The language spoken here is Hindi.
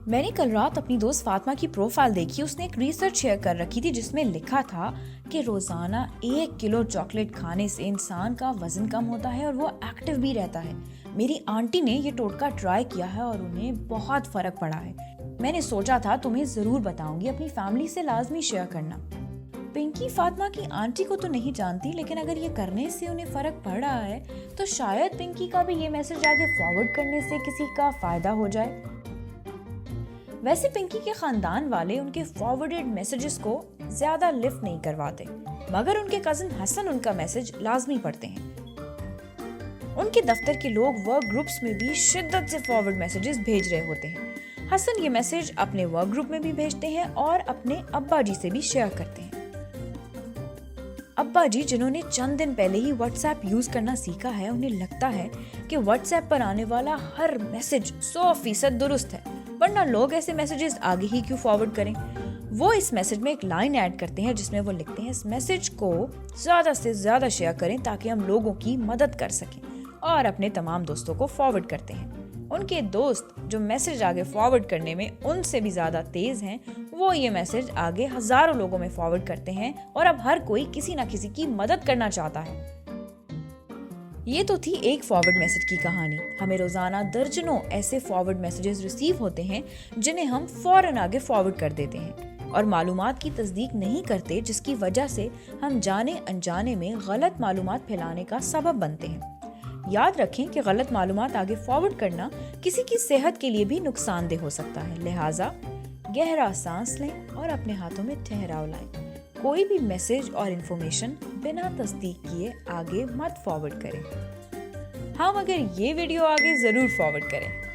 मैंने कल रात अपनी दोस्त फातिमा की प्रोफाइल देखी। उसने एक रिसर्च शेयर कर रखी थी जिसमें लिखा था कि रोजाना 1 किलो चॉकलेट खाने से इंसान का वजन कम होता है और वो एक्टिव भी रहता है। मेरी आंटी ने ये टोटका ट्राई किया है और उन्हें बहुत फर्क पड़ा है। मैंने सोचा था तुम्हें जरूर बताऊंगी, अपनी फैमिली से लाजमी शेयर करना। पिंकी फातिमा की आंटी को तो नहीं जानती, लेकिन अगर ये करने से उन्हें फर्क पड़ रहा है तो शायद पिंकी का भी ये मैसेज आगे फॉरवर्ड करने से किसी का फायदा हो जाए। वैसे पिंकी के खानदान वाले उनके फॉरवर्डेड मैसेजेस को ज्यादा लिफ्ट नहीं करवाते, मगर उनके कजिन हसन उनका मैसेज लाजमी पढ़ते हैं। उनके दफ्तर के लोग वर्क ग्रुप्स में भी शिद्दत से फॉरवर्ड मैसेजेस भेज रहे होते हैं। हसन ये मैसेज अपने वर्क ग्रुप में भी भेजते हैं और अपने अब्बा जी से भी शेयर करते हैं। अब्बा जी, जिन्होंने चंद दिन पहले ही व्हाट्सएप यूज करना सीखा है, उन्हें लगता है कि व्हाट्सएप पर आने वाला हर मैसेज 100% दुरुस्त है, वरना लोग ऐसे मैसेजेस आगे ही क्यों फॉरवर्ड करें। वो इस मैसेज में एक लाइन ऐड करते हैं जिसमें वो लिखते हैं, इस मैसेज को ज्यादा से ज्यादा शेयर करें ताकि हम लोगों की मदद कर सकें, और अपने तमाम दोस्तों को फॉरवर्ड करते हैं। उनके दोस्त जो मैसेज आगे फॉरवर्ड करने में उनसे भी ज्यादा तेज हैं, वो ये मैसेज आगे हजारों लोगों में फॉरवर्ड करते हैं और अब हर कोई किसी ना किसी की मदद करना चाहता है। ये तो थी एक फॉरवर्ड मैसेज की कहानी। हमें रोजाना दर्जनों ऐसे फॉरवर्ड मैसेजेस रिसीव होते हैं जिन्हें हम फौरन आगे फॉरवर्ड कर देते हैं और मालूमात की तस्दीक नहीं करते, जिसकी वजह से हम जाने अनजाने में गलत मालूमात फैलाने का सबब बनते हैं। याद रखें कि गलत मालूमात आगे फॉरवर्ड करना किसी की सेहत के लिए भी नुकसानदेह हो सकता है, लिहाजा गहरा सांस लें और अपने हाथों में ठहराव लाएं। कोई भी मैसेज और इन्फॉर्मेशन बिना तस्दीक किए आगे मत फॉरवर्ड करें। हाँ, मगर ये वीडियो आगे जरूर फॉरवर्ड करें।